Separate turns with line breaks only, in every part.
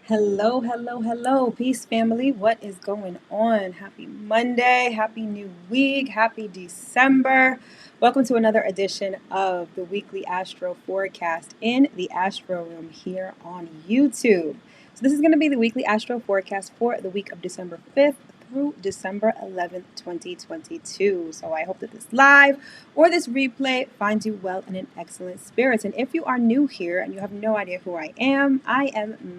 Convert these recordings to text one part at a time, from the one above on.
Hello, hello, hello, peace family. What is going on? Happy Monday, happy new week, happy December. Welcome to another edition of the weekly Astro forecast in the Astro Room here on YouTube. So, this is going to be the weekly Astro forecast for the week of December 5th through December 11th, 2022. So, I hope that this live or this replay finds you well and in excellent spirits. And if you are new here and you have no idea who I am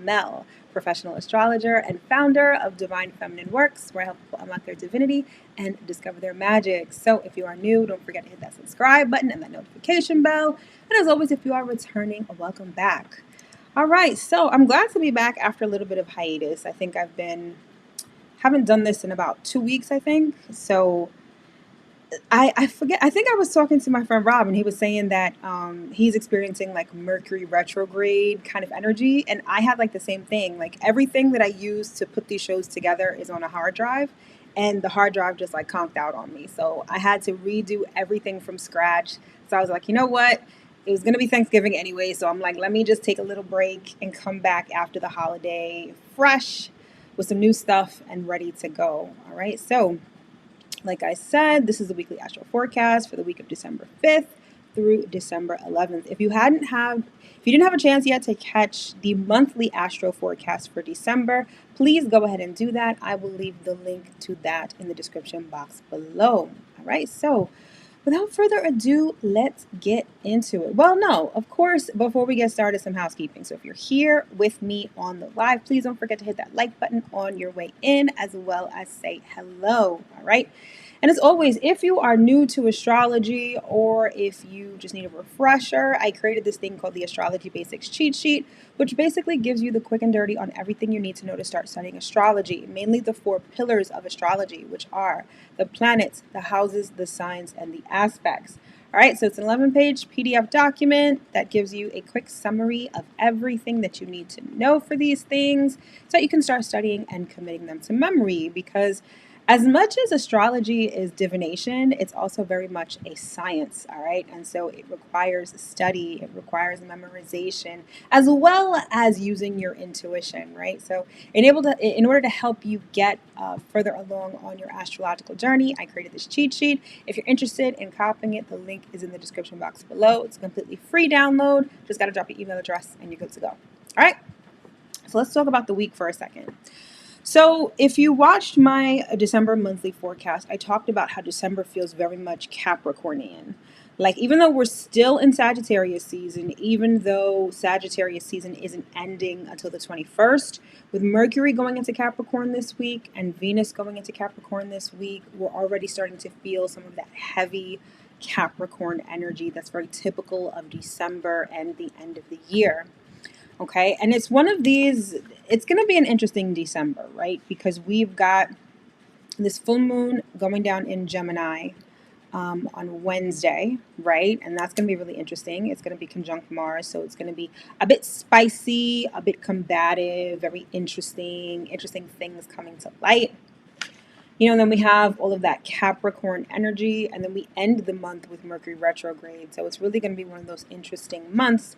Mel, professional astrologer and founder of Divine Feminine Works, where I help people unlock their divinity and discover their magic. So if you are new, don't forget to hit that subscribe button and that notification bell. And as always, if you are returning, welcome back. All right, so I'm glad to be back after a little bit of hiatus. I think haven't done this in about 2 weeks, I think. So I forget. I think I was talking to my friend Rob, and he was saying that he's experiencing like Mercury retrograde kind of energy, and I had like the same thing. Like everything that I use to put these shows together is on a hard drive, and the hard drive just like conked out on me. So I had to redo everything from scratch. So I was like, you know what? It was gonna be Thanksgiving anyway, so I'm like, let me just take a little break and come back after the holiday fresh with some new stuff and ready to go. All right, so like I said, this is the weekly astro forecast for the week of December 5th through December 11th. If you didn't have a chance yet to catch the monthly astro forecast for December, please go ahead and do that. I will leave the link to that in the description box below. All right, so without further ado, let's get into it. Well, no, of course, before we get started, some housekeeping. So if you're here with me on the live, please don't forget to hit that like button on your way in, as well as say hello. All right. And as always, if you are new to astrology or if you just need a refresher, I created this thing called the Astrology Basics Cheat Sheet, which basically gives you the quick and dirty on everything you need to know to start studying astrology, mainly the 4 pillars of astrology, which are the planets, the houses, the signs, and the aspects. All right, so it's an 11-page PDF document that gives you a quick summary of everything that you need to know for these things so that you can start studying and committing them to memory, because as much as astrology is divination, it's also very much a science, all right? And so it requires study, it requires memorization, as well as using your intuition, right? So in order to help you get further along on your astrological journey, I created this cheat sheet. If you're interested in copying it, the link is in the description box below. It's a completely free download. Just got to drop your email address and you're good to go. All right, so let's talk about the week for a second. So, if you watched my December monthly forecast, I talked about how December feels very much Capricornian. Like, even though we're still in Sagittarius season, even though Sagittarius season isn't ending until the 21st, with Mercury going into Capricorn this week and Venus going into Capricorn this week, we're already starting to feel some of that heavy Capricorn energy that's very typical of December and the end of the year. Okay. And it's one of these, it's going to be an interesting December, right? Because we've got this full moon going down in Gemini on Wednesday, right? And that's going to be really interesting. It's going to be conjunct Mars. So it's going to be a bit spicy, a bit combative, very interesting things coming to light. And then we have all of that Capricorn energy. And then we end the month with Mercury retrograde. So it's really going to be one of those interesting months.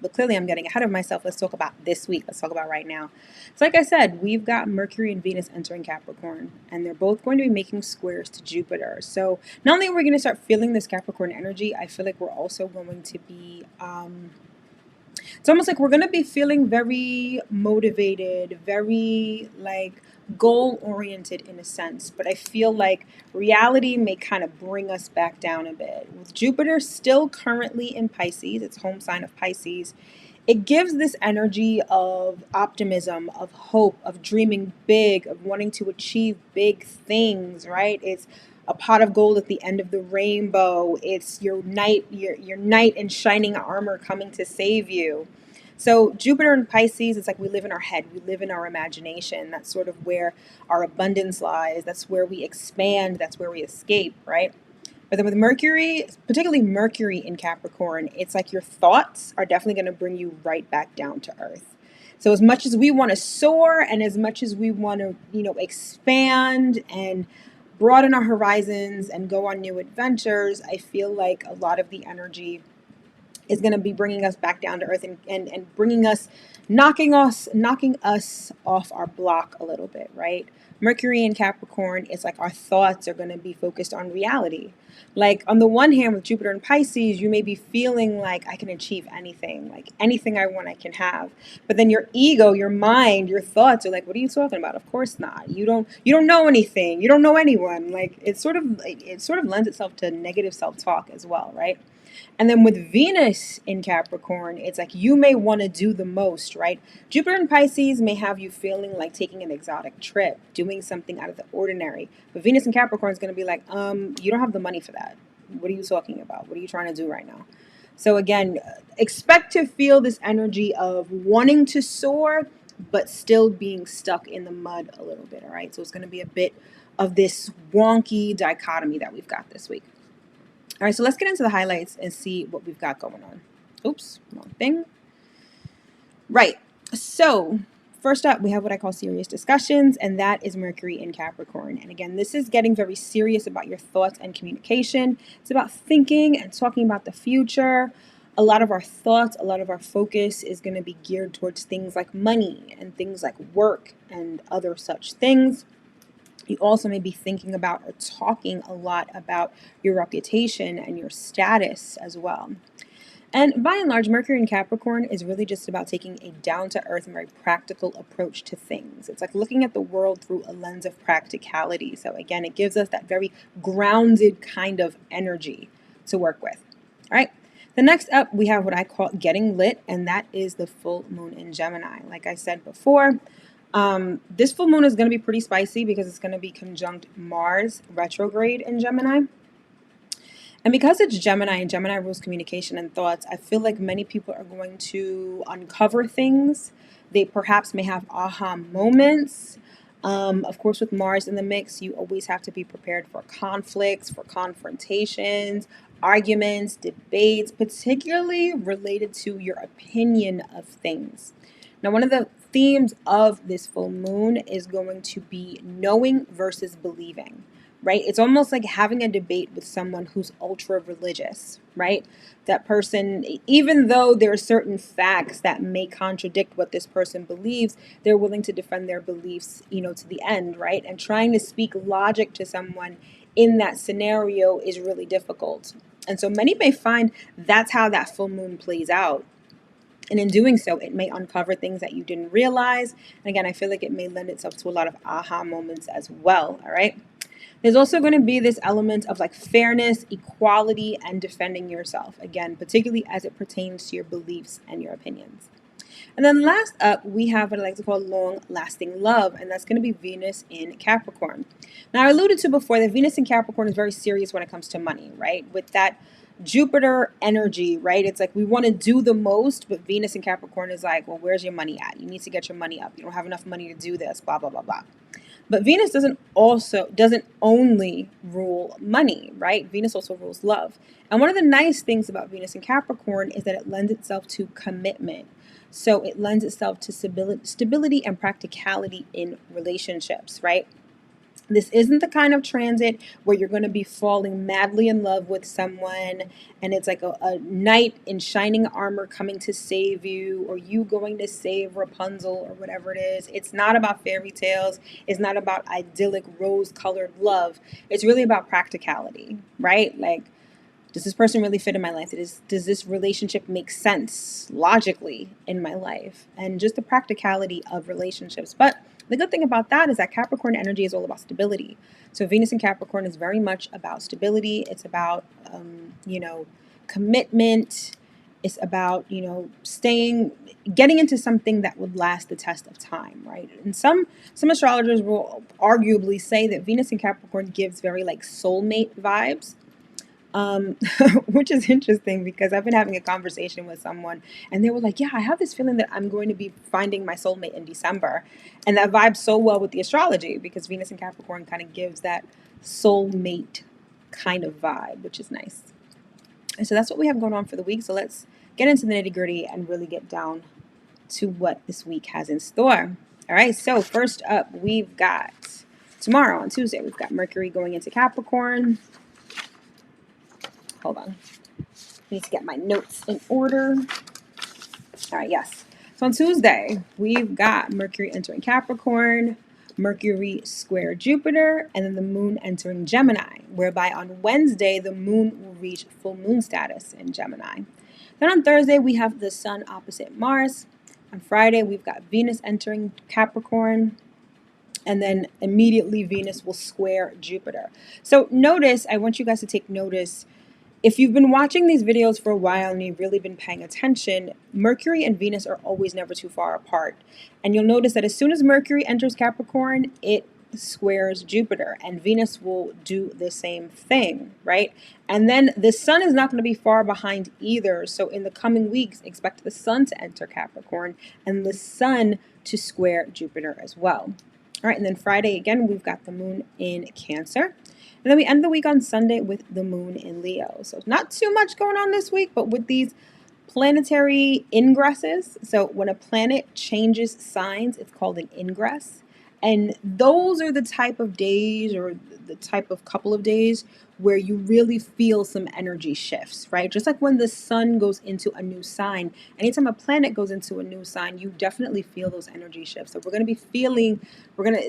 But clearly I'm getting ahead of myself. Let's talk about this week. Let's talk about right now. So like I said, we've got Mercury and Venus entering Capricorn, and they're both going to be making squares to Jupiter. So not only are we going to start feeling this Capricorn energy, I feel like we're also going to be, it's almost like we're going to be feeling very motivated, very like goal oriented in a sense, but I feel like reality may kind of bring us back down a bit. With Jupiter still currently in Pisces, its home sign of Pisces, it gives this energy of optimism, of hope, of dreaming big, of wanting to achieve big things, right? It's a pot of gold at the end of the rainbow. It's your knight in shining armor coming to save you. So Jupiter in Pisces, it's like we live in our head, we live in our imagination. That's sort of where our abundance lies. That's where we expand. That's where we escape, right? But then with Mercury, particularly Mercury in Capricorn, it's like your thoughts are definitely going to bring you right back down to earth. So as much as we want to soar and as much as we want to, expand and broaden our horizons and go on new adventures, I feel like a lot of the energy is going to be bringing us back down to earth and bringing us, knocking us off our block a little bit, right? Mercury in Capricorn is like our thoughts are going to be focused on reality. Like on the one hand, with Jupiter and Pisces, you may be feeling like I can achieve anything, like anything I want, I can have. But then your ego, your mind, your thoughts are like, what are you talking about? Of course not. You don't know anything. You don't know anyone. Like it sort of lends itself to negative self-talk as well, right? And then with Venus in Capricorn, it's like you may want to do the most, right? Jupiter in Pisces may have you feeling like taking an exotic trip, doing something out of the ordinary. But Venus in Capricorn is going to be like, you don't have the money for that. What are you talking about? What are you trying to do right now? So again, expect to feel this energy of wanting to soar, but still being stuck in the mud a little bit, all right? So it's going to be a bit of this wonky dichotomy that we've got this week. All right, so let's get into the highlights and see what we've got going on. Oops, wrong thing. Right, so first up, we have what I call serious discussions, and that is Mercury in Capricorn. And again, this is getting very serious about your thoughts and communication. It's about thinking and talking about the future. A lot of our thoughts, a lot of our focus is going to be geared towards things like money and things like work and other such things. You also may be thinking about or talking a lot about your reputation and your status as well. And by and large, Mercury in Capricorn is really just about taking a down-to-earth and very practical approach to things. It's like looking at the world through a lens of practicality. So again, it gives us that very grounded kind of energy to work with. All right. The next up, we have what I call getting lit, and that is the full moon in Gemini. Like I said before, this full moon is going to be pretty spicy because it's going to be conjunct Mars retrograde in Gemini. And because it's Gemini and Gemini rules communication and thoughts, I feel like many people are going to uncover things. They perhaps may have aha moments. Of course, with Mars in the mix, you always have to be prepared for conflicts, for confrontations, arguments, debates, particularly related to your opinion of things. Now, one of the themes of this full moon is going to be knowing versus believing, right? It's almost like having a debate with someone who's ultra religious, right? That person, even though there are certain facts that may contradict what this person believes, they're willing to defend their beliefs, to the end, right? And trying to speak logic to someone in that scenario is really difficult. And so many may find that's how that full moon plays out. And in doing so, it may uncover things that you didn't realize. And again, I feel like it may lend itself to a lot of aha moments as well, all right? There's also going to be this element of like fairness, equality, and defending yourself, again, particularly as it pertains to your beliefs and your opinions. And then last up, we have what I like to call long-lasting love, and that's going to be Venus in Capricorn. Now, I alluded to before that Venus in Capricorn is very serious when it comes to money, right? With that Jupiter energy, right? It's like we want to do the most, but Venus in Capricorn is like, well, where's your money at? You need to get your money up. You don't have enough money to do this, blah, blah, blah, blah. But Venus doesn't only rule money, right? Venus also rules love. And one of the nice things about Venus in Capricorn is that it lends itself to commitment. So it lends itself to stability and practicality in relationships, right? This isn't the kind of transit where you're going to be falling madly in love with someone and it's like a knight in shining armor coming to save you, or you going to save Rapunzel or whatever it is. It's not about fairy tales. It's not about idyllic rose-colored love. It's really about practicality, right? Like, does this person really fit in my life? Does this relationship make sense logically in my life? And just the practicality of relationships. But the good thing about that is that Capricorn energy is all about stability. So Venus in Capricorn is very much about stability. It's about, commitment. It's about, getting into something that would last the test of time, right? And some astrologers will arguably say that Venus in Capricorn gives very like soulmate vibes. Which is interesting because I've been having a conversation with someone and they were like, yeah, I have this feeling that I'm going to be finding my soulmate in December. And that vibes so well with the astrology because Venus in Capricorn kind of gives that soulmate kind of vibe, which is nice. And so that's what we have going on for the week. So let's get into the nitty gritty and really get down to what this week has in store. All right. So first up, we've got tomorrow on Tuesday, we've got Mercury going into Capricorn. Hold on. need to get my notes in order. All right, yes. So on Tuesday, we've got Mercury entering Capricorn, Mercury square Jupiter, and then the moon entering Gemini, whereby on Wednesday, the moon will reach full moon status in Gemini. Then on Thursday, we have the sun opposite Mars. On Friday, we've got Venus entering Capricorn, and then immediately Venus will square Jupiter. So notice, I want you guys to take notice, if you've been watching these videos for a while and you've really been paying attention, Mercury and Venus are always never too far apart. And you'll notice that as soon as Mercury enters Capricorn, it squares Jupiter, and Venus will do the same thing, right? And then the sun is not going to be far behind either. So in the coming weeks, expect the sun to enter Capricorn and the sun to square Jupiter as well. All right, and then Friday, again, we've got the moon in Cancer. And then we end the week on Sunday with the moon in Leo. So not too much going on this week, but with these planetary ingresses. So when a planet changes signs, it's called an ingress. And those are the type of days, or the type of couple of days, where you really feel some energy shifts, right? Just like when the sun goes into a new sign, anytime a planet goes into a new sign, you definitely feel those energy shifts. So we're going to be feeling,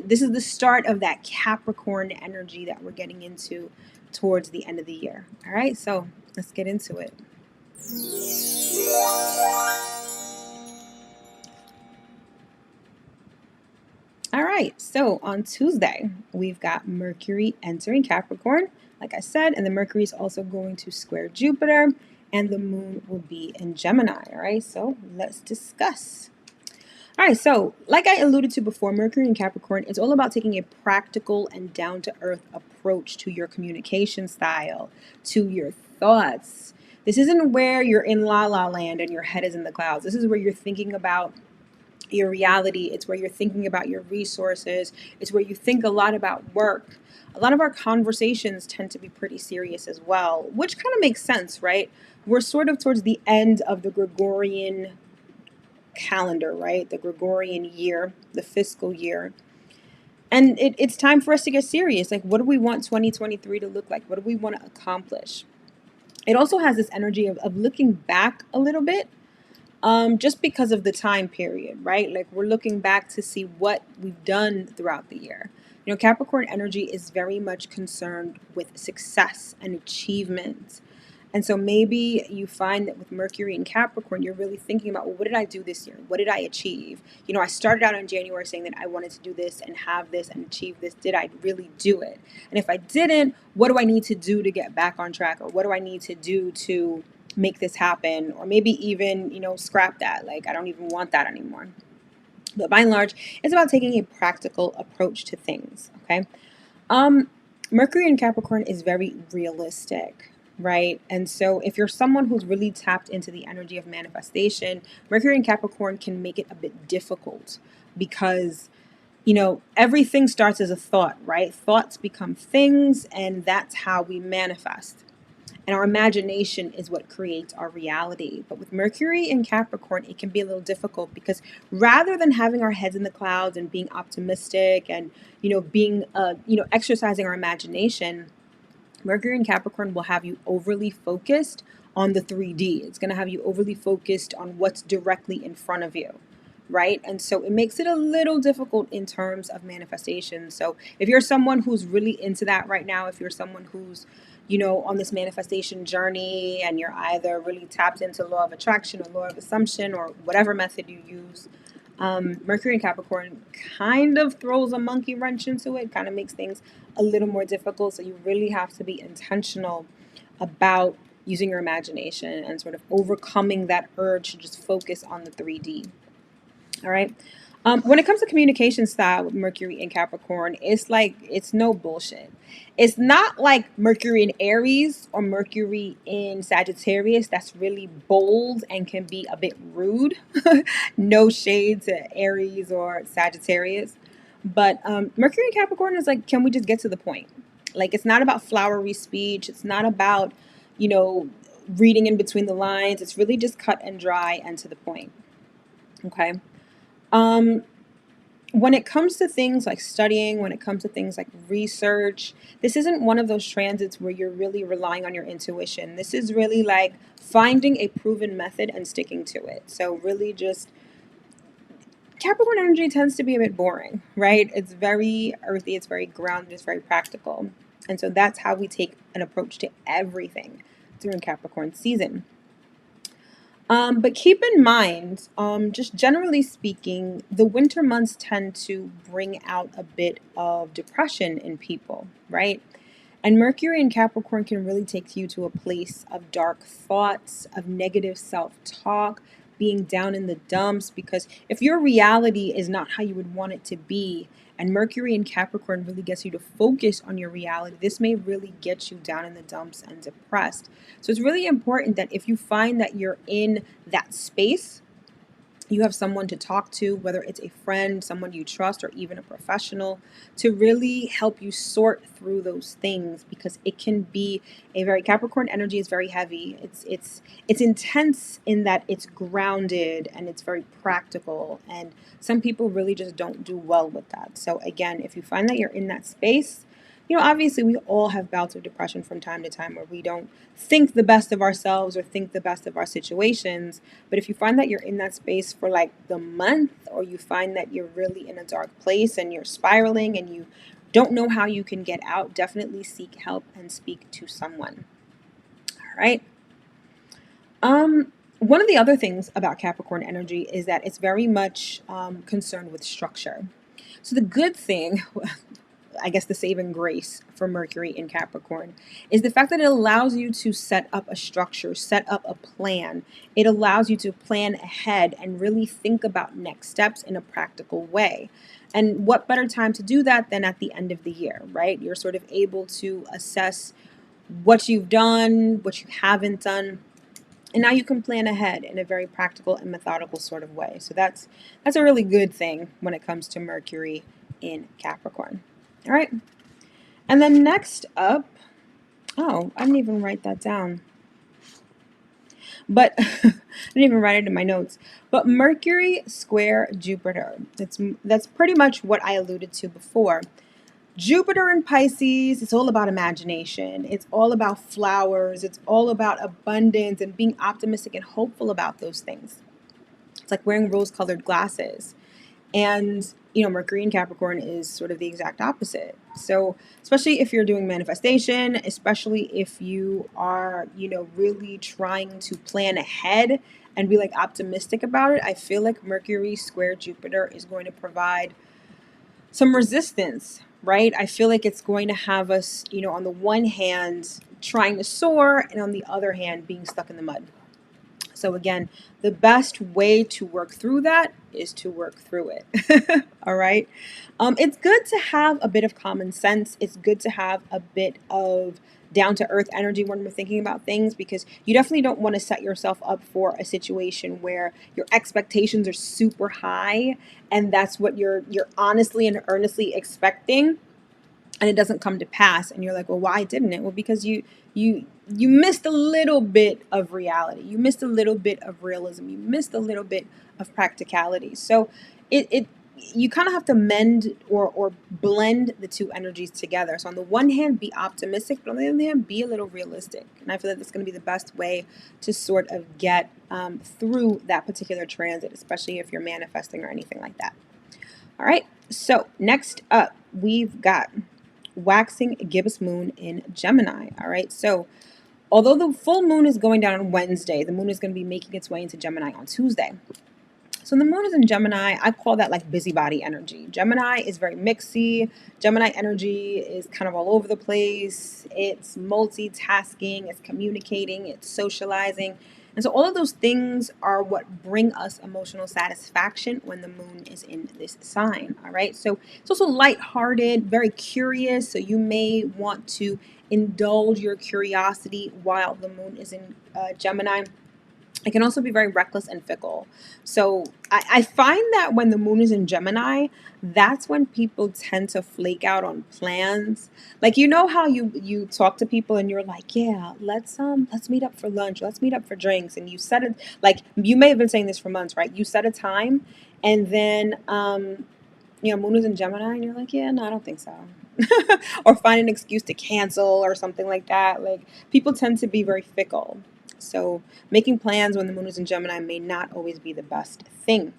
this is the start of that Capricorn energy that we're getting into towards the end of the year. All right, so let's get into it. All right, so on Tuesday, we've got Mercury entering Capricorn, like I said, and the Mercury is also going to square Jupiter, and the moon will be in Gemini. All right, so let's discuss. All right, so like I alluded to before, Mercury in Capricorn is all about taking a practical and down-to-earth approach to your communication style, to your thoughts. This isn't where you're in la la land and your head is in the clouds. This is where you're thinking about your reality. It's where you're thinking about your resources. It's where you think a lot about work. A lot of our conversations tend to be pretty serious as well, which kind of makes sense, right? We're sort of towards the end of the Gregorian calendar, right? The Gregorian year, the fiscal year. And it's time for us to get serious. Like, what do we want 2023 to look like? What do we want to accomplish? It also has this energy of looking back a little bit, just because of the time period, right? Like, we're looking back to see what we've done throughout the year. You know, Capricorn energy is very much concerned with success and achievement. And so maybe you find that with Mercury and Capricorn, you're really thinking about, well, what did I do this year? What did I achieve? You know, I started out in January saying that I wanted to do this and have this and achieve this. Did I really do it? And if I didn't, what do I need to do to get back on track? Or what do I need to do to make this happen? Or maybe even, scrap that. Like, I don't even want that anymore. But by and large, it's about taking a practical approach to things, okay? Mercury in Capricorn is very realistic, right? And so if you're someone who's really tapped into the energy of manifestation, Mercury in Capricorn can make it a bit difficult because, everything starts as a thought, right? Thoughts become things, and that's how we manifest. And our imagination is what creates our reality. But with Mercury in Capricorn, it can be a little difficult because rather than having our heads in the clouds and being optimistic and, being, exercising our imagination, Mercury in Capricorn will have you overly focused on the 3D. It's going to have you overly focused on what's directly in front of you, right? And so it makes it a little difficult in terms of manifestation. So if you're someone who's really into that right now, if you're someone who's, on this manifestation journey and you're either really tapped into law of attraction or law of assumption or whatever method you use, Mercury in Capricorn kind of throws a monkey wrench into it, kind of makes things a little more difficult. So you really have to be intentional about using your imagination and sort of overcoming that urge to just focus on the 3D. All right. When it comes to communication style with Mercury in Capricorn, it's no bullshit. It's not like Mercury in Aries or Mercury in Sagittarius that's really bold and can be a bit rude. No shade to Aries or Sagittarius. But Mercury in Capricorn is like, can we just get to the point? Like, it's not about flowery speech. It's not about, reading in between the lines. It's really just cut and dry and to the point. Okay. when it comes to things like studying, when it comes to things like research, this isn't one of those transits where you're really relying on your intuition. This is really like finding a proven method and sticking to it. So, really, just Capricorn energy tends to be a bit boring, right? It's very earthy, it's very grounded, it's very practical. And so, that's how we take an approach to everything during Capricorn season. But keep in mind, just generally speaking, the winter months tend to bring out a bit of depression in people, right? And Mercury in Capricorn can really take you to a place of dark thoughts, of negative self talk, being down in the dumps. Because if your reality is not how you would want it to be, and Mercury in Capricorn really gets you to focus on your reality, this may really get you down in the dumps and depressed. So it's really important that if you find that you're in that space, you have someone to talk to, whether it's a friend, someone you trust, or even a professional, to really help you sort through those things, because it can be a very Capricorn energy is very heavy. It's intense in that it's grounded and it's very practical, and some people really just don't do well with that. So again, if you find that you're in that space, obviously we all have bouts of depression from time to time where we don't think the best of ourselves or think the best of our situations. But if you find that you're in that space for like the month, or you find that you're really in a dark place and you're spiraling and you don't know how you can get out, definitely seek help and speak to someone. All right. One of the other things about Capricorn energy is that it's very much concerned with structure. So the good thing, I guess the saving grace for Mercury in Capricorn, is the fact that it allows you to set up a structure, set up a plan. It allows you to plan ahead and really think about next steps in a practical way. And what better time to do that than at the end of the year, right? You're sort of able to assess what you've done, what you haven't done, and now you can plan ahead in a very practical and methodical sort of way. So that's a really good thing when it comes to Mercury in Capricorn. All right. And then next up, oh, I didn't even write that down. But I didn't even write it in my notes. But Mercury square Jupiter. That's pretty much what I alluded to before. Jupiter in Pisces, it's all about imagination. It's all about flowers. It's all about abundance and being optimistic and hopeful about those things. It's like wearing rose-colored glasses. And, Mercury in Capricorn is sort of the exact opposite. So, especially if you're doing manifestation, especially if you are, really trying to plan ahead and be like optimistic about it, I feel like Mercury square Jupiter is going to provide some resistance, right? I feel like it's going to have us, on the one hand, trying to soar, and on the other hand, being stuck in the mud. So again, the best way to work through that is to work through it. All right. It's good to have a bit of common sense. It's good to have a bit of down to earth energy when we're thinking about things, because you definitely don't want to set yourself up for a situation where your expectations are super high and that's what you're honestly and earnestly expecting, and it doesn't come to pass, and you're like, well, why didn't it? Well, because you missed a little bit of reality, you missed a little bit of realism, you missed a little bit of practicality. So it you kind of have to mend or blend the two energies together. So on the one hand, be optimistic, but on the other hand, be a little realistic. And I feel like that's going to be the best way to sort of get through that particular transit, especially if you're manifesting or anything like that. All right, so next up, we've got waxing gibbous moon in Gemini. All right, so although the full moon is going down on Wednesday, the moon is going to be making its way into Gemini on Tuesday. So the moon is in Gemini. I call that like busybody energy. Gemini is very mixy. Gemini energy is kind of all over the place. It's multitasking, it's communicating, it's socializing. And so all of those things are what bring us emotional satisfaction when the moon is in this sign. All right. So it's also lighthearted, very curious. So you may want to indulge your curiosity while the moon is in Gemini. It can also be very reckless and fickle. So I find that when the moon is in Gemini, that's when people tend to flake out on plans. Like, how you talk to people and you're like, yeah, let's meet up for lunch, let's meet up for drinks, and you set it, like, you may have been saying this for months, right? You set a time, and then Moon is in Gemini, and you're like, yeah, no, I don't think so. Or find an excuse to cancel or something like that. Like, people tend to be very fickle. So making plans when the moon is in Gemini may not always be the best thing.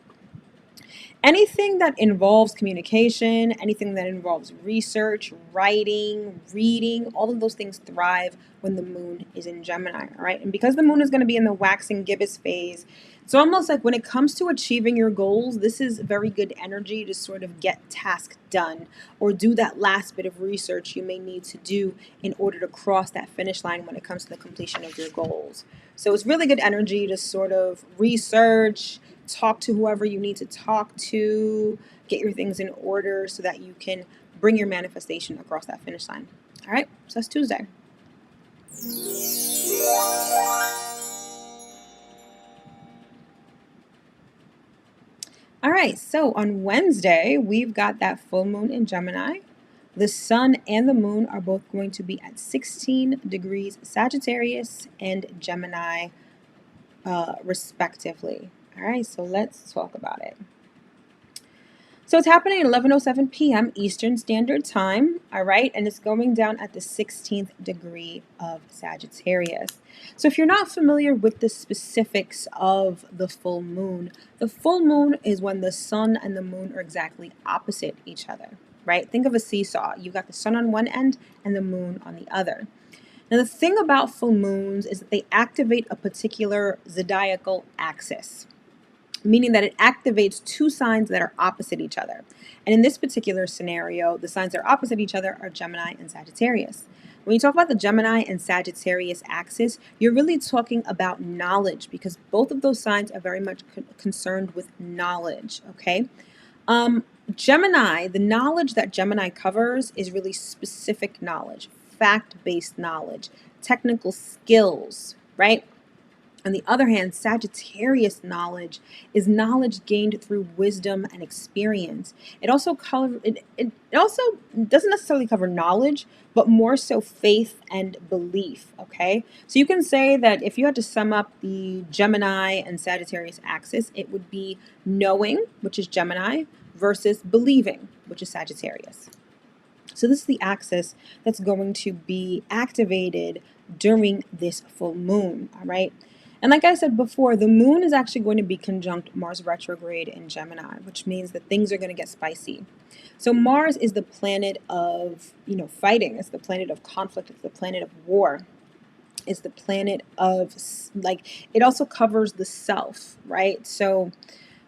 Anything that involves communication, anything that involves research, writing, reading, all of those things thrive when the moon is in Gemini, all right? And because the moon is going to be in the waxing gibbous phase, it's almost like when it comes to achieving your goals, this is very good energy to sort of get tasks done or do that last bit of research you may need to do in order to cross that finish line when it comes to the completion of your goals. So it's really good energy to sort of research, talk to whoever you need to talk to, get your things in order so that you can bring your manifestation across that finish line. All right, so that's Tuesday. All right, so on Wednesday, we've got that full moon in Gemini. The sun and the moon are both going to be at 16 degrees Sagittarius and Gemini, respectively. All right, so let's talk about it. So it's happening at 11:07 p.m. Eastern Standard Time, all right? And it's going down at the 16th degree of Sagittarius. So if you're not familiar with the specifics of the full moon is when the sun and the moon are exactly opposite each other, right? Think of a seesaw. You've got the sun on one end and the moon on the other. Now, the thing about full moons is that they activate a particular zodiacal axis, meaning that it activates two signs that are opposite each other. And in this particular scenario, the signs that are opposite each other are Gemini and Sagittarius. When you talk about the Gemini and Sagittarius axis, you're really talking about knowledge because both of those signs are very much concerned with knowledge, okay? Gemini, the knowledge that Gemini covers is really specific knowledge, fact-based knowledge, technical skills, right? On the other hand, Sagittarius knowledge is knowledge gained through wisdom and experience. It also doesn't necessarily cover knowledge, but more so faith and belief. Okay, so you can say that if you had to sum up the Gemini and Sagittarius axis, it would be knowing, which is Gemini, versus believing, which is Sagittarius. So this is the axis that's going to be activated during this full moon. All right. And like I said before, the moon is actually going to be conjunct Mars retrograde in Gemini, which means that things are going to get spicy. So Mars is the planet of, fighting. It's the planet of conflict. It's the planet of war. It's the planet of, it also covers the self, right? So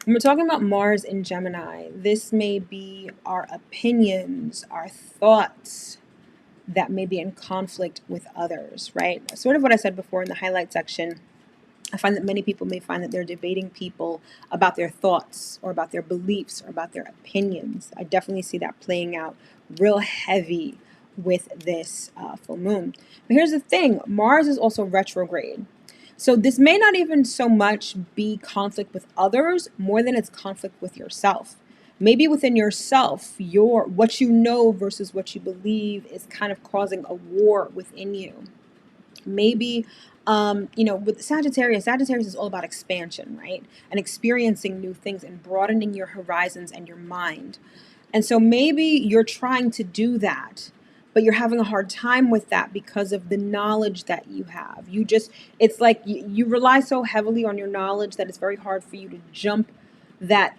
when we're talking about Mars in Gemini, this may be our opinions, our thoughts that may be in conflict with others, right? Sort of what I said before in the highlight section. I find that many people may find that they're debating people about their thoughts or about their beliefs or about their opinions. I definitely see that playing out real heavy with this full moon. But here's the thing, Mars is also retrograde. So this may not even so much be conflict with others more than it's conflict with yourself. Maybe within yourself, what you know versus what you believe is kind of causing a war within you. Maybe with Sagittarius is all about expansion, right? And experiencing new things and broadening your horizons and your mind. And so maybe you're trying to do that, but you're having a hard time with that because of the knowledge that you have. It's like you rely so heavily on your knowledge that it's very hard for you to jump that,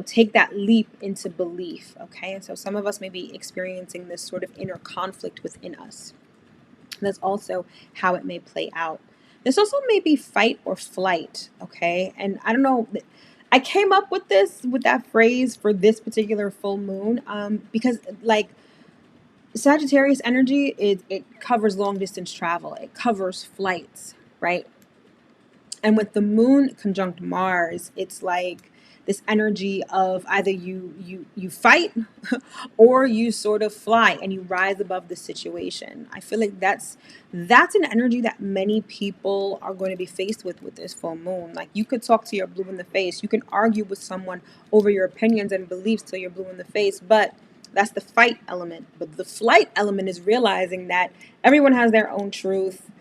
take that leap into belief, okay? And so some of us may be experiencing this sort of inner conflict within us. That's also how it may play out. This also may be fight or flight, okay? And I don't know, I came up with that phrase for this particular full moon because Sagittarius energy, it covers long distance travel. It covers flights, right? And with the moon conjunct Mars, it's like this energy of either you fight or you sort of fly and you rise above the situation. I feel like that's an energy that many people are going to be faced with this full moon. Like, you could talk to your blue in the face. You can argue with someone over your opinions and beliefs till you're blue in the face, but that's the fight element. But the flight element is realizing that everyone has their own truth.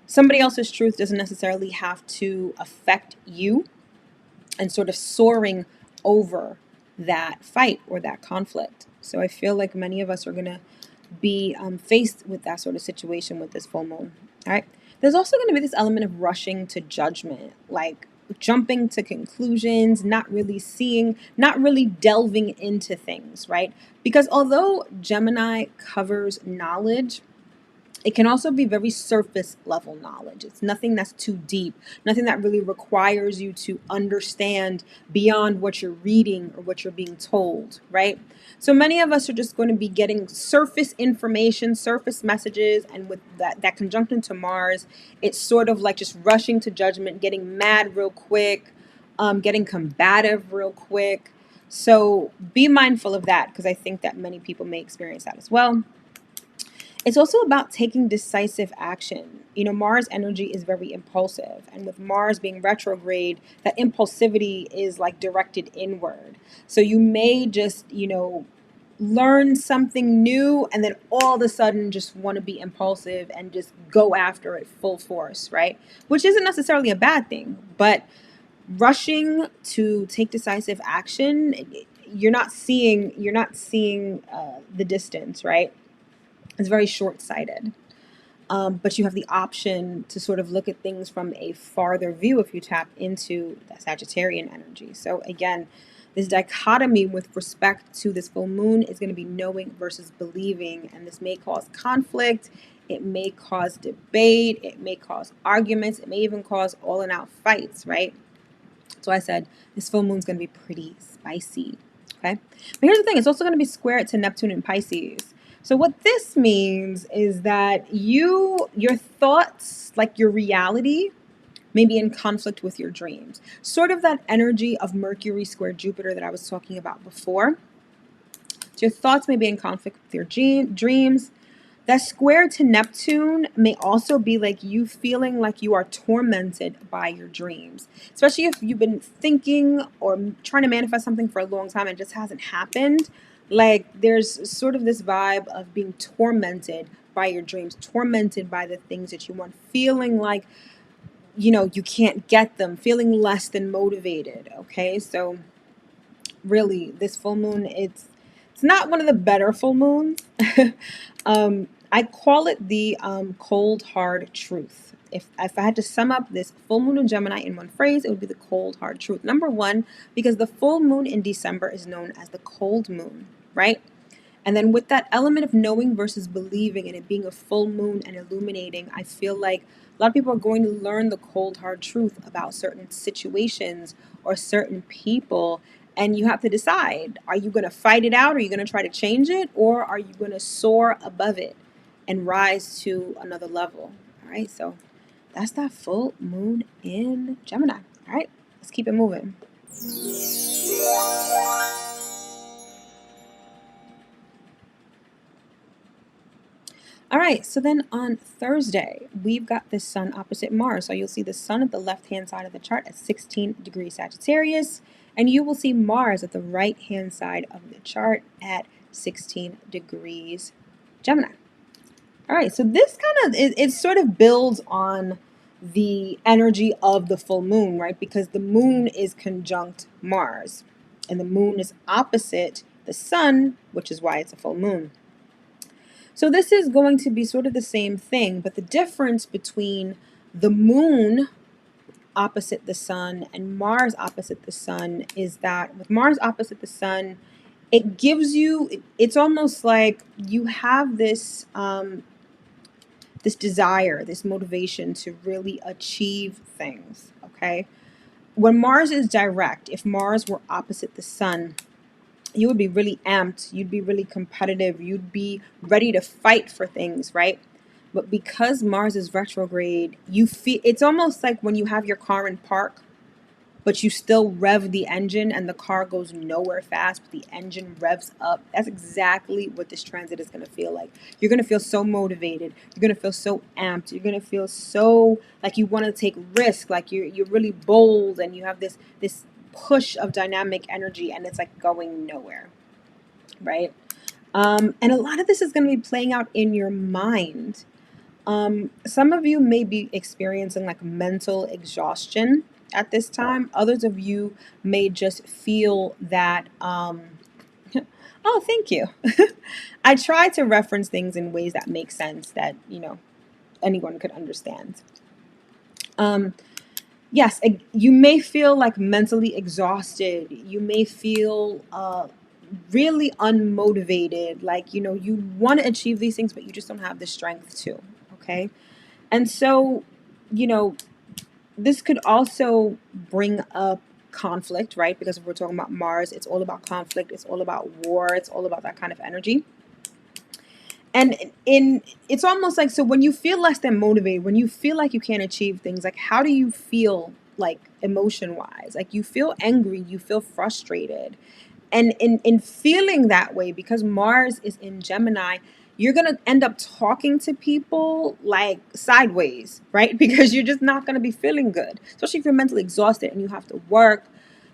Somebody else's truth doesn't necessarily have to affect you, and sort of soaring over that fight or that conflict. So I feel like many of us are going to be faced with that sort of situation with this full moon. All right. There's also going to be this element of rushing to judgment, like jumping to conclusions, not really seeing, not really delving into things, right? Because although Gemini covers knowledge, it can also be very surface level knowledge. It's nothing that's too deep, nothing that really requires you to understand beyond what you're reading or what you're being told, right? So many of us are just going to be getting surface information, surface messages, and with that conjunction to Mars, it's sort of like just rushing to judgment, getting mad real quick, getting combative real quick. So be mindful of that, because I think that many people may experience that as well. It's also about taking decisive action. You know, Mars energy is very impulsive. And with Mars being retrograde, that impulsivity is like directed inward. So you may just, learn something new and then all of a sudden just want to be impulsive and just go after it full force, right? Which isn't necessarily a bad thing, but rushing to take decisive action, you're not seeing the distance, right? It's very short-sighted. But you have the option to sort of look at things from a farther view if you tap into the Sagittarian energy. So again, this dichotomy with respect to this full moon is going to be knowing versus believing, and this may cause conflict. It may cause debate. It may cause arguments. It may even cause all and out fights, right? So I said this full moon is going to be pretty spicy, okay? But here's the thing. It's also going to be square to Neptune in Pisces. So what this means is that your thoughts, like your reality, may be in conflict with your dreams. Sort of that energy of Mercury square Jupiter that I was talking about before. So your thoughts may be in conflict with your dreams. That square to Neptune may also be like you feeling like you are tormented by your dreams, especially if you've been thinking or trying to manifest something for a long time and it just hasn't happened. Like there's sort of this vibe of being tormented by your dreams, tormented by the things that you want, feeling like, you can't get them, feeling less than motivated. Okay. So really this full moon, it's not one of the better full moons. I call it the cold hard truth. If I had to sum up this full moon in Gemini in one phrase, it would be the cold hard truth. Number one, because the full moon in December is known as the cold moon, right? And then with that element of knowing versus believing and it being a full moon and illuminating, I feel like a lot of people are going to learn the cold hard truth about certain situations or certain people. And you have to decide, are you going to fight it out? Are you going to try to change it? Or are you going to soar above it and rise to another level? All right. So that's that full moon in Gemini. All right. Let's keep it moving. All right, so then on Thursday, we've got the sun opposite Mars. So you'll see the sun at the left-hand side of the chart at 16 degrees Sagittarius, and you will see Mars at the right-hand side of the chart at 16 degrees Gemini. All right, so this kind of, it sort of builds on the energy of the full moon, right? Because the moon is conjunct Mars, and the moon is opposite the sun, which is why it's a full moon. So this is going to be sort of the same thing, but the difference between the moon opposite the sun and Mars opposite the sun is that with Mars opposite the sun, it gives you, it's almost like you have this this desire, this motivation to really achieve things, okay? When Mars is direct, if Mars were opposite the sun, you would be really amped, you'd be really competitive, you'd be ready to fight for things, right? But because Mars is retrograde, you feel, it's almost like when you have your car in park, but you still rev the engine and the car goes nowhere fast, but the engine revs up. That's exactly what this transit is going to feel like. You're going to feel so motivated. You're going to feel so amped. You're going to feel so like you want to take risk, like you're really bold, and you have this push of dynamic energy, and it's like going nowhere, right? And a lot of this is going to be playing out in your mind. Some of you may be experiencing like mental exhaustion. at this time. Others of you may just feel that, oh, thank you. I try to reference things in ways that make sense that, anyone could understand. Um, yes, you may feel like mentally exhausted. You may feel really unmotivated. Like, you want to achieve these things, but you just don't have the strength to. Okay. And so, you know, this could also bring up conflict, right? Because if we're talking about Mars, it's all about conflict, it's all about war, it's all about that kind of energy. And it's almost like, so when you feel less than motivated, when you feel like you can't achieve things, like how do you feel, like emotion wise? Like you feel angry, you feel frustrated. And in feeling that way, because Mars is in Gemini, you're going to end up talking to people like sideways, right? Because you're just not going to be feeling good, especially if you're mentally exhausted and you have to work.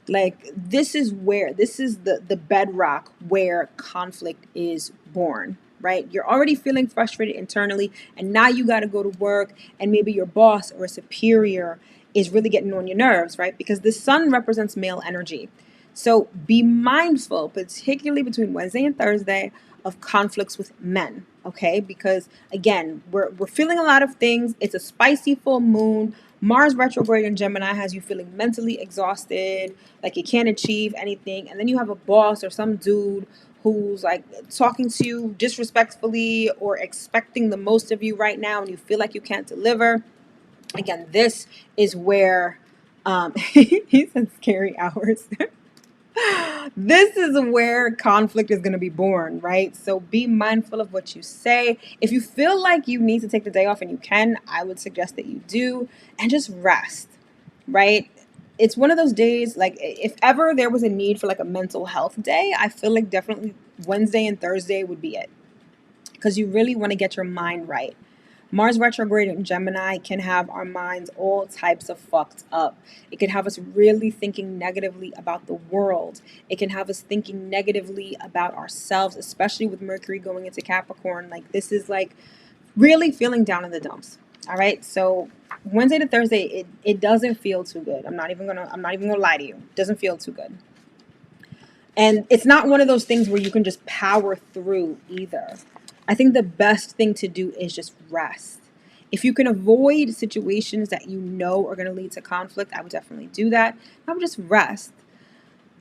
Like this is the bedrock where conflict is born, right? You're already feeling frustrated internally, and now you got to go to work, and maybe your boss or a superior is really getting on your nerves, right? Because the sun represents male energy. So be mindful, particularly between Wednesday and Thursday, of conflicts with men, okay? Because again, we're feeling a lot of things. It's a spicy full moon. Mars retrograde in Gemini has you feeling mentally exhausted, like you can't achieve anything. And then you have a boss or some dude who's like talking to you disrespectfully or expecting the most of you right now, and you feel like you can't deliver. Again, this is where he said scary hours. This is where conflict is going to be born, right? So be mindful of what you say. If you feel like you need to take the day off and you can, I would suggest that you do, and just rest, right? It's one of those days, like if ever there was a need for like a mental health day, I feel like definitely Wednesday and Thursday would be it, because you really want to get your mind right. Mars retrograde in Gemini can have our minds all types of fucked up. It can have us really thinking negatively about the world. It can have us thinking negatively about ourselves, especially with Mercury going into Capricorn. Like this is like really feeling down in the dumps. All right. So Wednesday to Thursday, it doesn't feel too good. I'm not even gonna lie to you. It doesn't feel too good. And it's not one of those things where you can just power through either. I think the best thing to do is just rest. If you can avoid situations that you know are going to lead to conflict, I would definitely do that. I would just rest.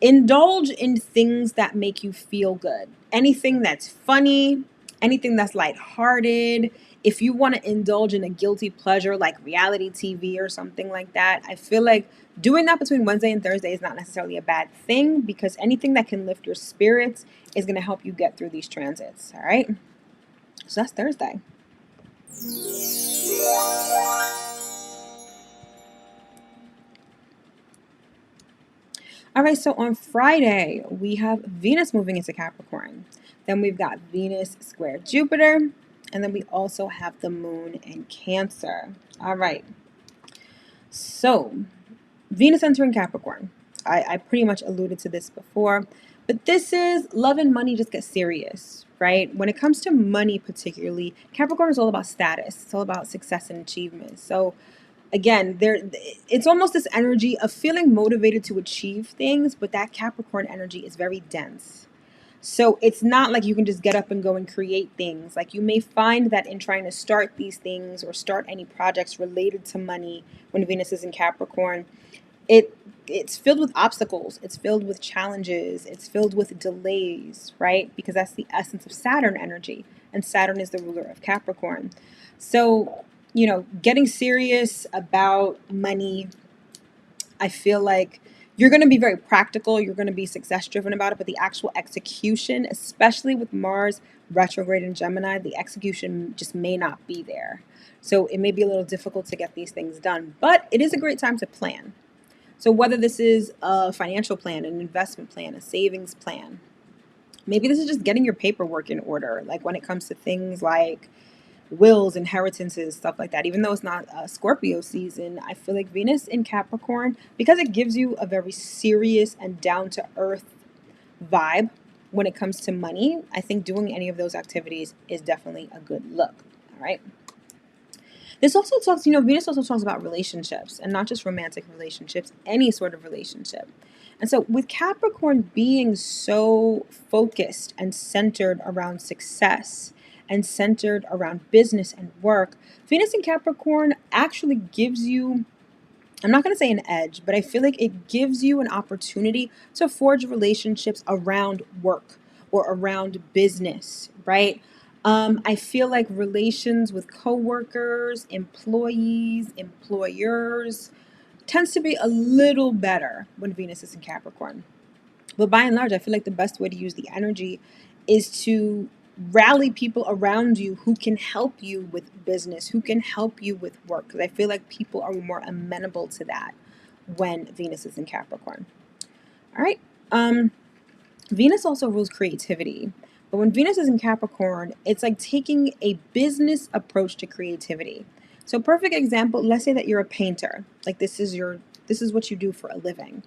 Indulge in things that make you feel good. Anything that's funny, anything that's lighthearted. If you want to indulge in a guilty pleasure like reality TV or something like that, I feel like doing that between Wednesday and Thursday is not necessarily a bad thing, because anything that can lift your spirits is going to help you get through these transits. All right. So that's Thursday. All right, so on Friday, we have Venus moving into Capricorn. Then we've got Venus square Jupiter. And then we also have the moon in Cancer. All right. So Venus entering Capricorn. I pretty much alluded to this before. But this is love and money just get serious, right? When it comes to money particularly, Capricorn is all about status. It's all about success and achievement. So again, it's almost this energy of feeling motivated to achieve things, but that Capricorn energy is very dense. So it's not like you can just get up and go and create things. Like you may find that in trying to start these things or start any projects related to money when Venus is in Capricorn, it's filled with obstacles, it's filled with challenges, it's filled with delays, right? Because that's the essence of Saturn energy, and Saturn is the ruler of Capricorn. So getting serious about money, I feel like you're going to be very practical, you're going to be success driven about it, but the actual execution, especially with Mars retrograde in Gemini, the execution just may not be there. So it may be a little difficult to get these things done, but it is a great time to plan. So whether this is a financial plan, an investment plan, a savings plan, maybe this is just getting your paperwork in order. Like when it comes to things like wills, inheritances, stuff like that. Even though it's not a Scorpio season, I feel like Venus in Capricorn, because it gives you a very serious and down to earth vibe when it comes to money, I think doing any of those activities is definitely a good look. All right. This also talks, Venus also talks about relationships, and not just romantic relationships, any sort of relationship. And so with Capricorn being so focused and centered around success and centered around business and work, Venus in Capricorn actually gives you, I'm not going to say an edge, but I feel like it gives you an opportunity to forge relationships around work or around business, right? I feel like relations with coworkers, employees, employers tends to be a little better when Venus is in Capricorn. But by and large, I feel like the best way to use the energy is to rally people around you who can help you with business, who can help you with work. Because I feel like people are more amenable to that when Venus is in Capricorn. All right. Venus also rules creativity. But when Venus is in Capricorn, it's like taking a business approach to creativity. So perfect example, let's say that you're a painter. Like this is what you do for a living.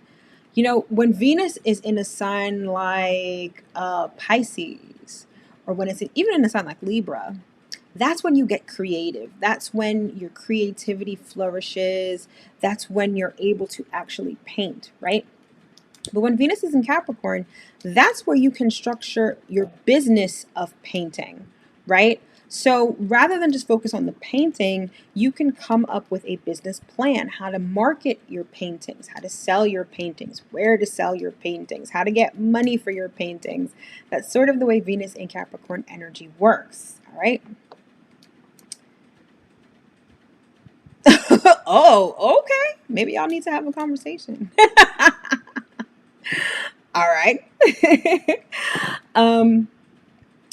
When Venus is in a sign like Pisces, or when it's even in a sign like Libra, that's when you get creative. That's when your creativity flourishes. That's when you're able to actually paint, right? But when Venus is in Capricorn, that's where you can structure your business of painting, right? So rather than just focus on the painting, you can come up with a business plan, how to market your paintings, how to sell your paintings, where to sell your paintings, how to get money for your paintings. That's sort of the way Venus in Capricorn energy works, all right? Oh, okay. Maybe y'all need to have a conversation. All right. um,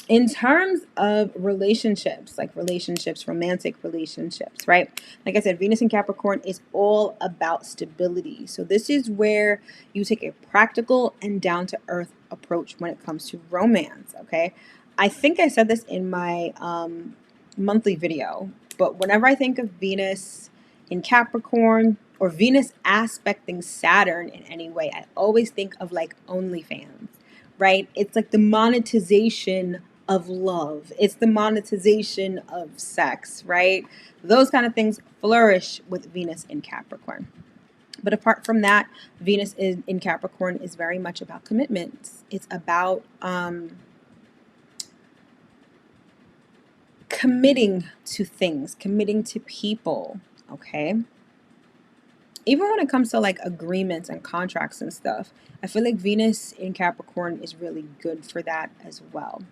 in terms of relationships, like relationships, romantic relationships, right? Like I said, Venus in Capricorn is all about stability. So this is where you take a practical and down to earth approach when it comes to romance, okay? I think I said this in my monthly video, but whenever I think of Venus in Capricorn or Venus aspecting Saturn in any way, I always think of like OnlyFans, right? It's like the monetization of love. It's the monetization of sex, right? Those kind of things flourish with Venus in Capricorn. But apart from that, Venus in Capricorn is very much about commitments. It's about committing to things, committing to people, okay? Even when it comes to like agreements and contracts and stuff, I feel like Venus in Capricorn is really good for that as well.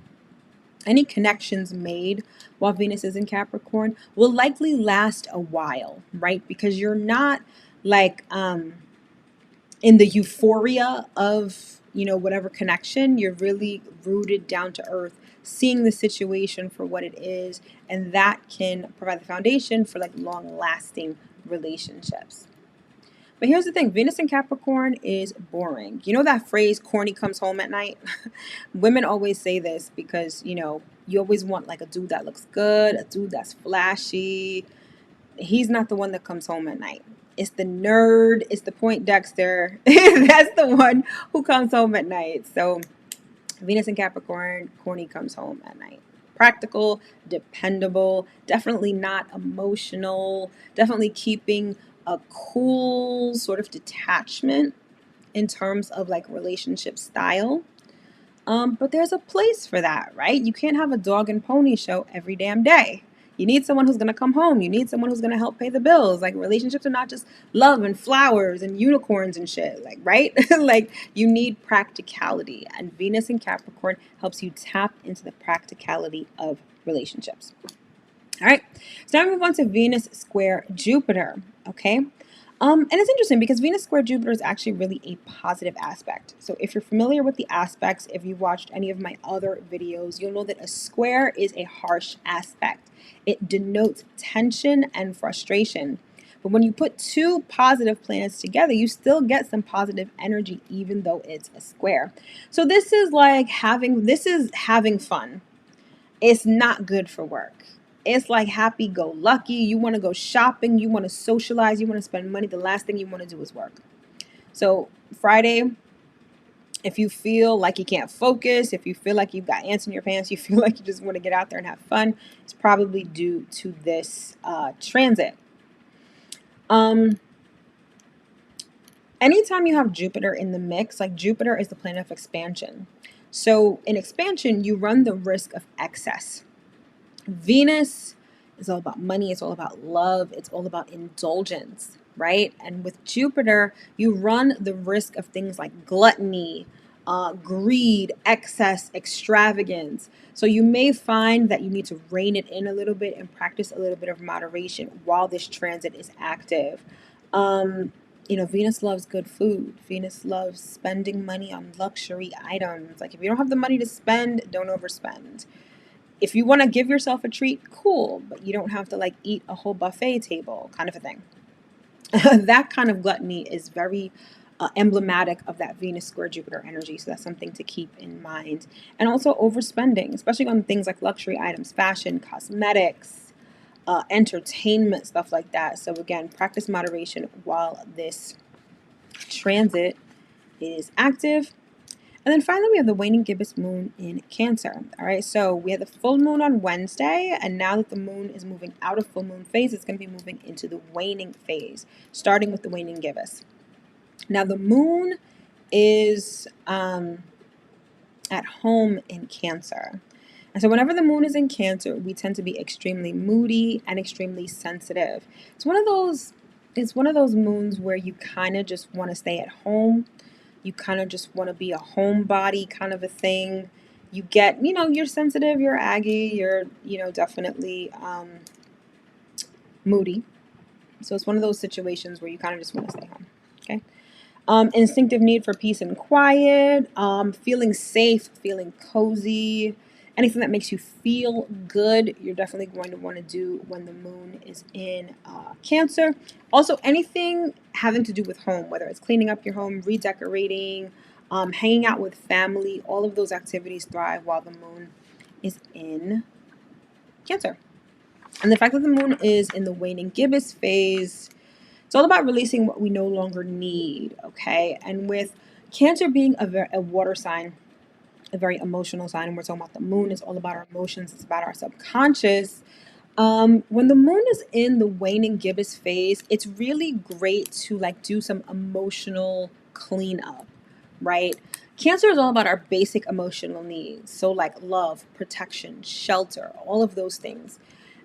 Any connections made while Venus is in Capricorn will likely last a while, right? Because you're not like in the euphoria of, whatever connection. You're really rooted down to earth, seeing the situation for what it is, and that can provide the foundation for like long lasting relationships. But here's the thing, Venus in Capricorn is boring. You know that phrase, corny comes home at night? Women always say this because, you always want like a dude that looks good, a dude that's flashy. He's not the one that comes home at night. It's the nerd, it's the Point Dexter. That's the one who comes home at night. So Venus in Capricorn, corny comes home at night. Practical, dependable, definitely not emotional, definitely keeping a cool sort of detachment in terms of like relationship style. But there's a place for that, right? You can't have a dog and pony show every damn day. You need someone who's going to come home. You need someone who's going to help pay the bills. Like relationships are not just love and flowers and unicorns and shit, like, right? Like you need practicality, and Venus in Capricorn helps you tap into the practicality of relationships. All right, so now we move on to Venus square Jupiter, okay? And it's interesting because Venus square Jupiter is actually really a positive aspect. So if you're familiar with the aspects, if you've watched any of my other videos, you'll know that a square is a harsh aspect. It denotes tension and frustration. But when you put two positive planets together, you still get some positive energy even though it's a square. So this is having fun. It's not good for work. It's like happy-go-lucky. You want to go shopping. You want to socialize. You want to spend money. The last thing you want to do is work. So Friday, If you feel like you can't focus, if you feel like you've got ants in your pants, you feel like you just want to get out there and have fun, it's probably due to this transit. Anytime you have Jupiter in the mix, like Jupiter is the planet of expansion. So in expansion, you run the risk of excess. Venus is all about money, it's all about love, it's all about indulgence, right? And with Jupiter, you run the risk of things like gluttony, greed, excess, extravagance. So you may find that you need to rein it in a little bit and practice a little bit of moderation while this transit is active. Venus loves good food. Venus loves spending money on luxury items. Like if you don't have the money to spend, don't overspend. If you want to give yourself a treat, cool, but you don't have to like eat a whole buffet table, kind of a thing. That kind of gluttony is very emblematic of that Venus square Jupiter energy. So that's something to keep in mind. And also overspending, especially on things like luxury items, fashion, cosmetics, entertainment, stuff like that. So again, practice moderation while this transit is active. And then finally, we have the waning gibbous moon in Cancer. All right, so we had the full moon on Wednesday, and now that the moon is moving out of full moon phase, it's going to be moving into the waning phase, starting with the waning gibbous. Now, the moon is at home in Cancer. And so whenever the moon is in Cancer, we tend to be extremely moody and extremely sensitive. It's one of those moons where you kind of just want to stay at home. You kind of just want to be a homebody kind of a thing. You get, you're sensitive, you're aggy, you're, definitely moody. So it's one of those situations where you kind of just want to stay home. Okay. Instinctive need for peace and quiet, feeling safe, feeling cozy, anything that makes you feel good, you're definitely going to want to do when the moon is in Cancer. Also, anything having to do with home, whether it's cleaning up your home, redecorating, hanging out with family, all of those activities thrive while the moon is in Cancer. And the fact that the moon is in the waning gibbous phase, it's all about releasing what we no longer need, okay? And with Cancer being a water sign, a very emotional sign, and we're talking about the moon, it's all about our emotions, it's about our subconscious. When the moon is in the waning gibbous phase, it's really great to like do some emotional cleanup, right? Cancer is all about our basic emotional needs. So like love, protection, shelter, all of those things.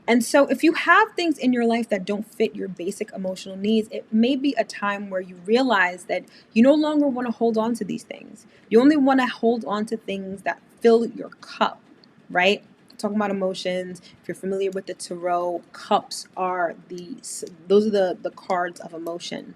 And so if you have things in your life that don't fit your basic emotional needs, it may be a time where you realize that you no longer want to hold on to these things. You only want to hold on to things that fill your cup, right? Talking about emotions, if you're familiar with the tarot, cups are those are the cards of emotion.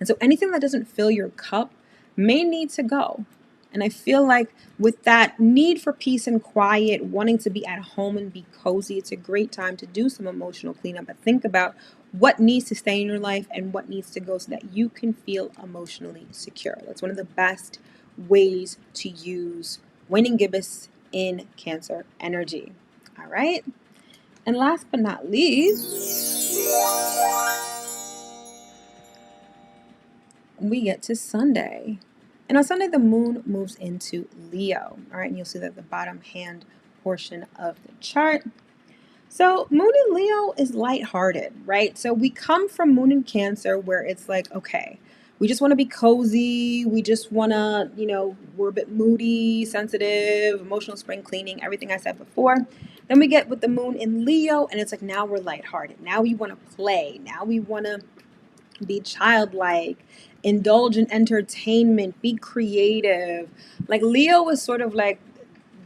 And so anything that doesn't fill your cup may need to go. And I feel like with that need for peace and quiet, wanting to be at home and be cozy, it's a great time to do some emotional cleanup and think about what needs to stay in your life and what needs to go so that you can feel emotionally secure. That's one of the best ways to use waning gibbous in Cancer energy. All right. And last but not least, we get to Sunday. And on Sunday, the moon moves into Leo. All right, and you'll see that the bottom hand portion of the chart. So moon in Leo is lighthearted, right? So we come from moon in Cancer where it's like, okay, we just want to be cozy. We just want to, we're a bit moody, sensitive, emotional spring cleaning, everything I said before. Then we get with the moon in Leo and it's like, now we're lighthearted. Now we want to play. Now we want to be childlike, indulge in entertainment, be creative. Like Leo is sort of like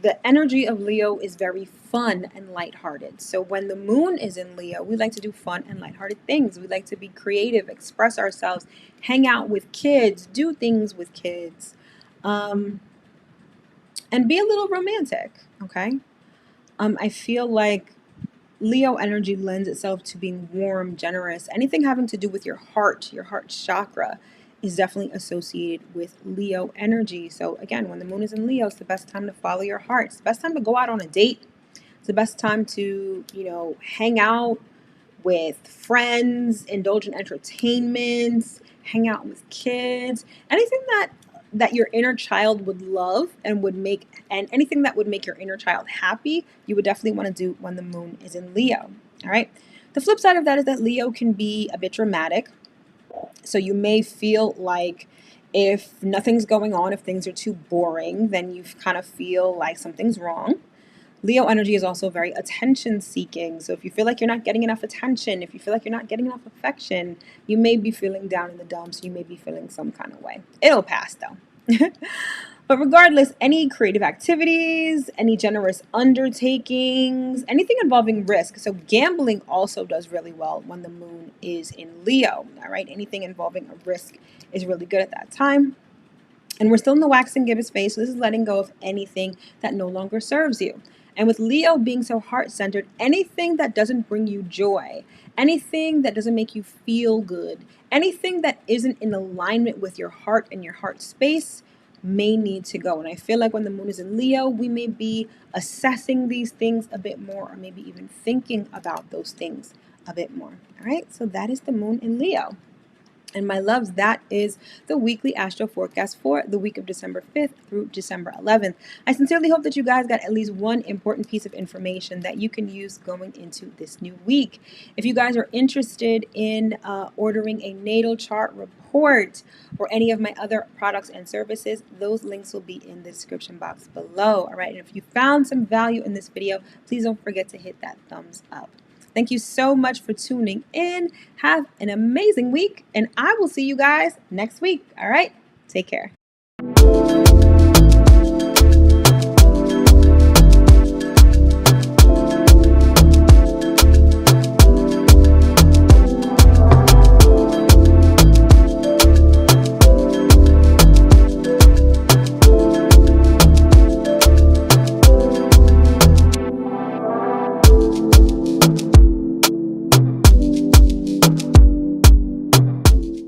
the energy of Leo is very fun and lighthearted. So when the moon is in Leo, we like to do fun and lighthearted things. We like to be creative, express ourselves, hang out with kids, do things with kids, and be a little romantic, okay? I feel like Leo energy lends itself to being warm, generous. Anything having to do with your heart chakra is definitely associated with Leo energy. So again, when the moon is in Leo, it's the best time to follow your heart. It's the best time to go out on a date. It's the best time to, hang out with friends, indulge in entertainment, hang out with kids. Anything that that your inner child would love and anything that would make your inner child happy, you would definitely want to do when the moon is in Leo. All right. The flip side of that is that Leo can be a bit dramatic. So you may feel like if nothing's going on, if things are too boring, then you kind of feel like something's wrong. Leo energy is also very attention seeking. So if you feel like you're not getting enough attention, if you feel like you're not getting enough affection, you may be feeling down in the dumps. You may be feeling some kind of way. It'll pass though. But regardless, any creative activities, any generous undertakings, anything involving risk. So gambling also does really well when the moon is in Leo. All right. Anything involving a risk is really good at that time. And we're still in the wax and gibbous phase, so this is letting go of anything that no longer serves you. And with Leo being so heart-centered, anything that doesn't bring you joy, anything that doesn't make you feel good, anything that isn't in alignment with your heart and your heart space may need to go. And I feel like when the moon is in Leo, we may be assessing these things a bit more, or maybe even thinking about those things a bit more. All right, so that is the moon in Leo. And my loves, that is the weekly astro forecast for the week of December 5th through December 11th. I sincerely hope that you guys got at least one important piece of information that you can use going into this new week. If you guys are interested in ordering a natal chart report or any of my other products and services, those links will be in the description box below. All right. And if you found some value in this video, please don't forget to hit that thumbs up. Thank you so much for tuning in. Have an amazing week, and I will see you guys next week. All right, take care.